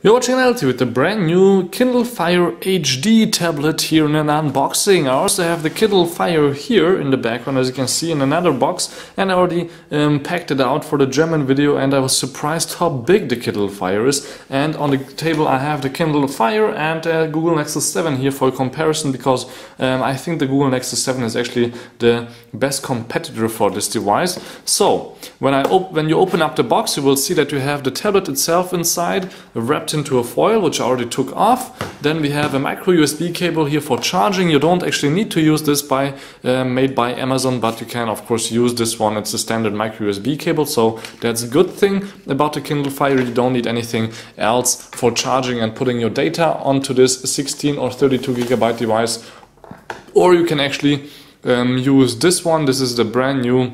You're watching LT with the brand new Kindle Fire HD tablet here in an unboxing. I also have the Kindle Fire here in the background, as you can see, in another box, and I already packed it out for the German video, and I was surprised how big the Kindle Fire is. And on the table I have the Kindle Fire and Google Nexus 7 here for comparison, because I think the Google Nexus 7 is actually the best competitor for this device. So when you open up the box, you will see that you have the tablet itself inside, wrapped into a foil, which I already took off. Then we have a micro USB cable here for charging. You don't actually need to use this made by Amazon, but you can of course use this one. It's a standard micro USB cable, so that's a good thing about the Kindle Fire. You don't need anything else for charging and putting your data onto this 16 or 32 gigabyte device. Or you can actually use this one. This is the brand new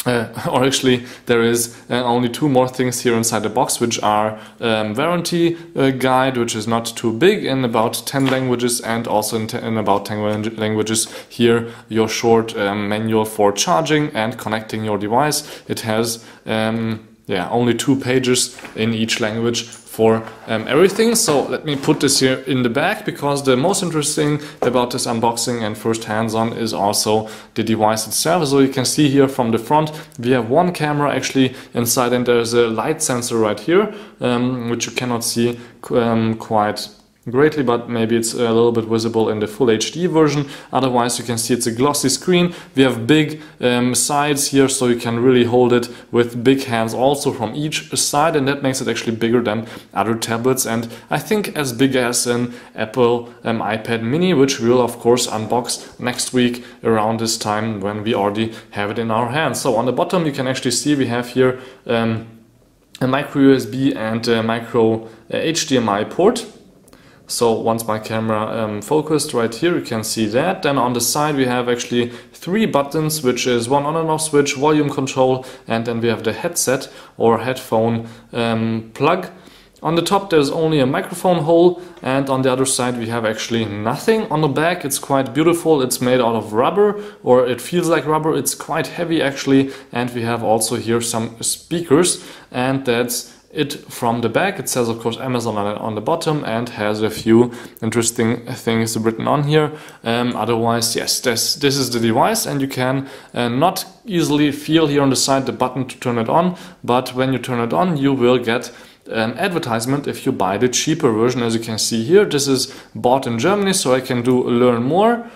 or actually there is only two more things here inside the box, which are warranty guide, which is not too big, in about 10 languages, and also in about 10 languages here your short manual for charging and connecting your device. It has only 2 pages in each language for everything. So let me put this here in the back, because the most interesting about this unboxing and first hands-on is also the device itself. So you can see here from the front we have one camera actually inside, and there's a light sensor right here, which you cannot see quite greatly, but maybe it's a little bit visible in the full HD version. Otherwise you can see it's a glossy screen. We have big sides here, so you can really hold it with big hands also from each side, and that makes it actually bigger than other tablets, and I think as big as an Apple iPad mini, which we'll of course unbox next week around this time when we already have it in our hands. So on the bottom you can actually see we have here a micro USB and a micro HDMI port. So once my camera focused right here, you can see that. Then on the side we have actually 3 buttons, which is one on and off switch, volume control, and then we have the headset or headphone plug. On the top there's only a microphone hole, and on the other side we have actually nothing. On the back it's quite beautiful. It's made out of rubber, or it feels like rubber. It's quite heavy actually, and we have also here some speakers, and that's it from the back. It says of course Amazon on the bottom and has a few interesting things written on here. Otherwise, yes, this is the device, and you can not easily feel here on the side the button to turn it on, but when you turn it on you will get an advertisement if you buy the cheaper version. As you can see here, this is bought in Germany, so I can do learn more,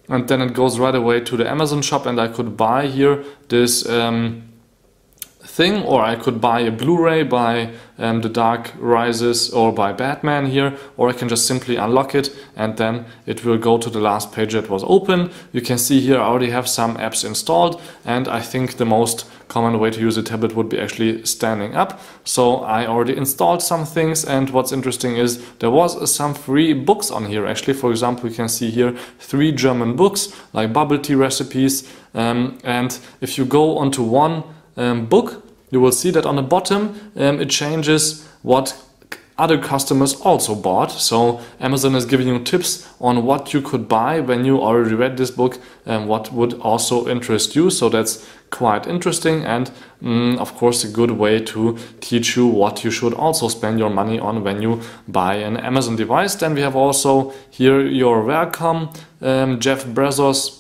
and then it goes right away to the Amazon shop, and I could buy here this thing, or I could buy a Blu-ray by The Dark Rises or by Batman here, or I can just simply unlock it and then it will go to the last page that was open. You can see here I already have some apps installed, and I think the most common way to use a tablet would be actually standing up. So I already installed some things, and what's interesting is there was some free books on here actually. For example, you can see here 3 German books like bubble tea recipes, and if you go onto one book, you will see that on the bottom it changes what other customers also bought. So Amazon is giving you tips on what you could buy when you already read this book and what would also interest you. So that's quite interesting, and of course a good way to teach you what you should also spend your money on when you buy an Amazon device. Then we have also here your welcome Jeff Bezos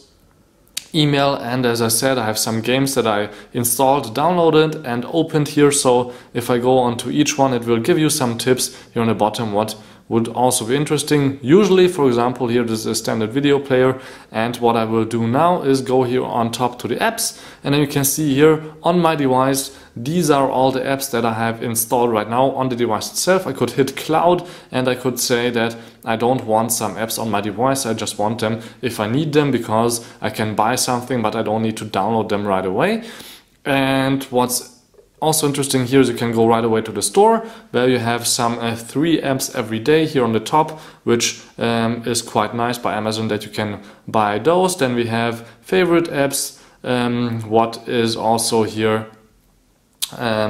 email, and as I said, I have some games that I installed, downloaded and opened here. So if I go on to each one, it will give you some tips here on the bottom what would also be interesting. Usually, for example, here this is a standard video player, and what I will do now is go here on top to the apps, and then you can see here on my device these are all the apps that I have installed right now on the device itself. I could hit cloud and I could say that I don't want some apps on my device, I just want them if I need them, because I can buy something but I don't need to download them right away. And what's also interesting here is you can go right away to the store, where you have some 3 apps every day here on the top, which is quite nice by Amazon that you can buy those. Then we have favorite apps. What is also here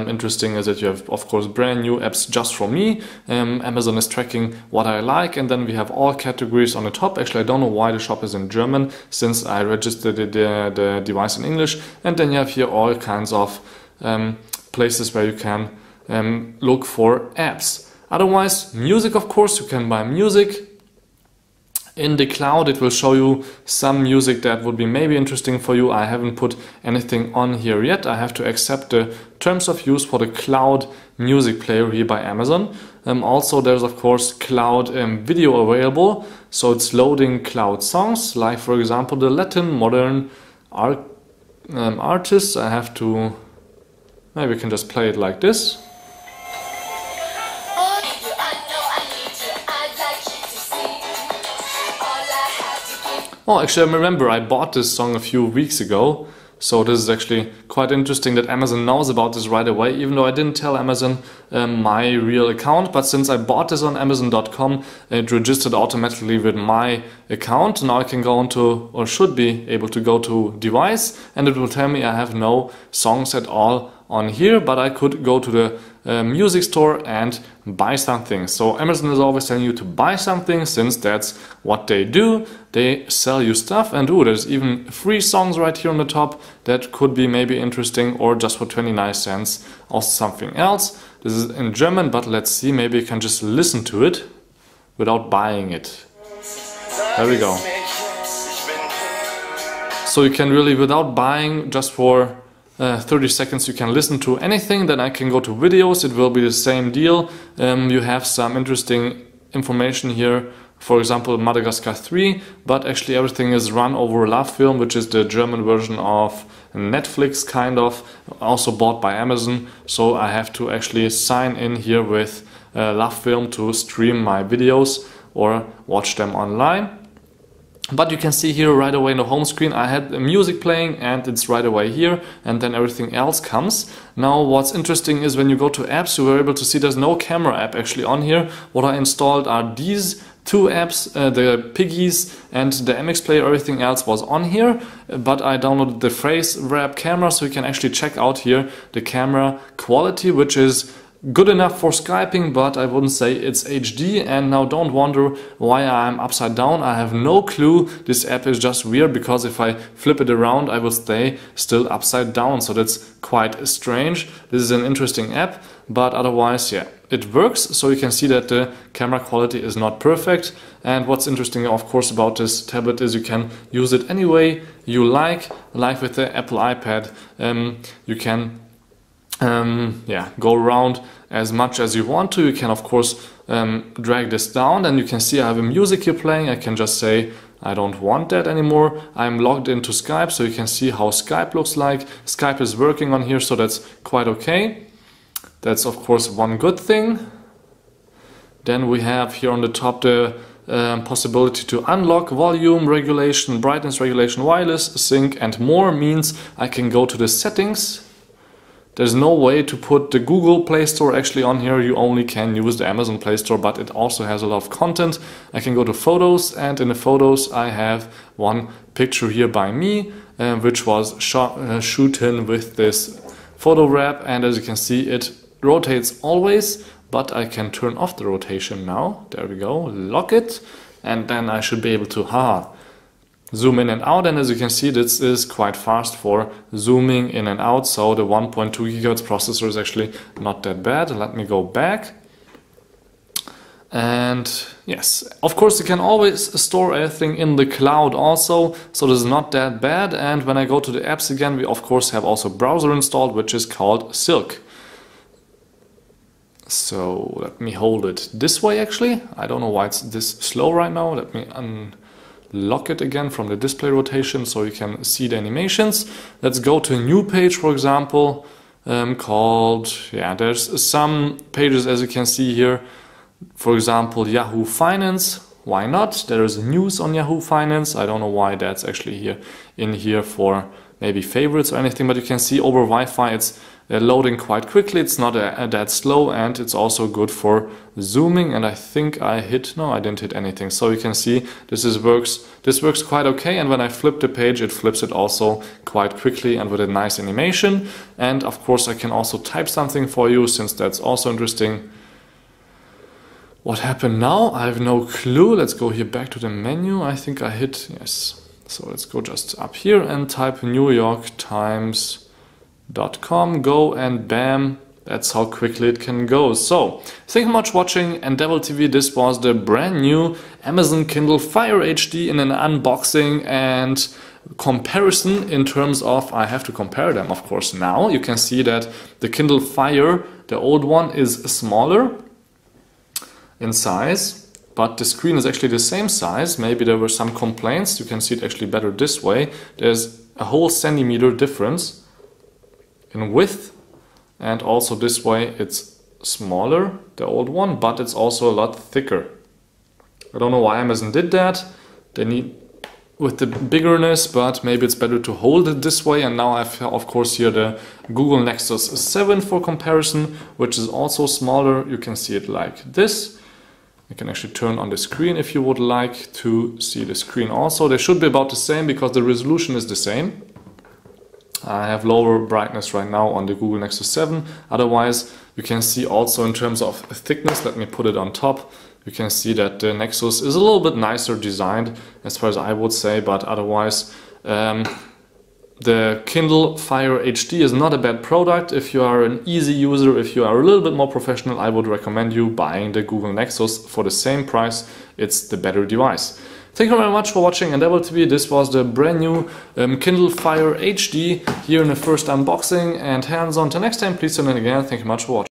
interesting is that you have of course brand new apps just for me. Amazon is tracking what I like, and then we have all categories on the top. Actually, I don't know why the shop is in German, since I registered the device in English. And then you have here all kinds of places where you can look for apps. Otherwise, music, of course, you can buy music. In the cloud, it will show you some music that would be maybe interesting for you. I haven't put anything on here yet. I have to accept the terms of use for the cloud music player here by Amazon. Also, there's of course cloud video available. So it's loading cloud songs, like for example the Latin modern artists. I have to, maybe we can just play it like this. Oh, actually, I remember I bought this song a few weeks ago, so this is actually quite interesting that Amazon knows about this right away, even though I didn't tell Amazon my real account, but since I bought this on Amazon.com, it registered automatically with my account. Now I can go into, or should be able to go to device, and it will tell me I have no songs at all on here, but I could go to the music store and buy something. So Amazon is always telling you to buy something, since that's what they do. They sell you stuff, and there's even free songs right here on the top that could be maybe interesting, or just for 29 cents also something else. This is in German, but let's see, maybe you can just listen to it without buying it. There we go. So you can really, without buying, just for 30 seconds you can listen to anything. Then I can go to videos, it will be the same deal. You have some interesting information here, for example Madagascar 3, but actually everything is run over LoveFilm, which is the German version of Netflix, kind of, also bought by Amazon. So I have to actually sign in here with LoveFilm to stream my videos or watch them online. But you can see here right away in the home screen I had the music playing, and it's right away here, and then everything else comes. Now what's interesting is when you go to apps, you were able to see there's no camera app actually on here. What I installed are these two apps, the Piggies and the MX Player. Everything else was on here, but I downloaded the Phrase Wrap camera, so you can actually check out here the camera quality, which is good enough for Skyping, but I wouldn't say it's HD. And now don't wonder why I'm upside down. I have no clue. This app is just weird, because if I flip it around I will stay still upside down, so that's quite strange. This is an interesting app, but otherwise, yeah, it works. So you can see that the camera quality is not perfect. And what's interesting of course about this tablet is you can use it any way you like with the Apple iPad. You can go around as much as you want to. You can of course drag this down, and you can see I have a music here playing. I can just say I don't want that anymore. I'm logged into Skype, so you can see how Skype looks like. Skype is working on here, so that's quite okay. That's of course one good thing. Then we have here on the top the possibility to unlock volume regulation, brightness regulation, wireless sync, and more. Means I can go to the settings. There's no way to put the Google Play Store actually on here. You only can use the Amazon Play Store, but it also has a lot of content. I can go to photos, and in the photos I have one picture here by me, which was shooten with this photo wrap, and as you can see it rotates always, but I can turn off the rotation now. There we go, lock it, and then I should be able to zoom in and out. And as you can see, this is quite fast for zooming in and out, so the 1.2 GHz processor is actually not that bad. Let me go back. And yes, of course you can always store everything in the cloud also, so this is not that bad. And when I go to the apps again, we of course have also a browser installed, which is called Silk. So let me hold it this way actually. I don't know why it's this slow right now. Let me unlock it again from the display rotation so you can see the animations. Let's go to a new page, for example, called, there's some pages as you can see here. For example, Yahoo Finance. Why not? There is news on Yahoo Finance. I don't know why that's actually here in here for maybe favorites or anything, but you can see over Wi-Fi it's loading quite quickly. It's not that slow, and it's also good for zooming. And I think I didn't hit anything. So you can see this works quite okay. And when I flip the page, it flips it also quite quickly and with a nice animation. And of course I can also type something for you, since that's also interesting. What happened now? I have no clue. Let's go here back to the menu. I think I hit yes. So let's go just up here and type NewYorkTimes.com, go, and bam, That's how quickly it can go. So, thank you much for watching Endeavor TV. This was the brand new Amazon Kindle Fire HD in an unboxing and comparison in terms of, I have to compare them of course now. You can see that the Kindle Fire, the old one, is smaller in size, but the screen is actually the same size. Maybe there were some complaints. You can see it actually better this way. There's a whole centimeter difference in width, and also this way it's smaller, the old one, but it's also a lot thicker. I don't know why Amazon did that. They need with the biggerness, but maybe it's better to hold it this way. And now I've of course here the Google Nexus 7 for comparison, which is also smaller. You can see it like this. You can actually turn on the screen if you would like to see the screen also. They should be about the same because the resolution is the same. I have lower brightness right now on the Google Nexus 7. Otherwise, you can see also in terms of thickness, let me put it on top. You can see that the Nexus is a little bit nicer designed as far as I would say, but otherwise the Kindle Fire HD is not a bad product. If you are an easy user, if you are a little bit more professional, I would recommend you buying the Google Nexus for the same price. It's the better device. Thank you very much for watching Endeavor TV. This was the brand new Kindle Fire HD here in the first unboxing and hands-on. Till next time, please tune in again. Thank you much for watching.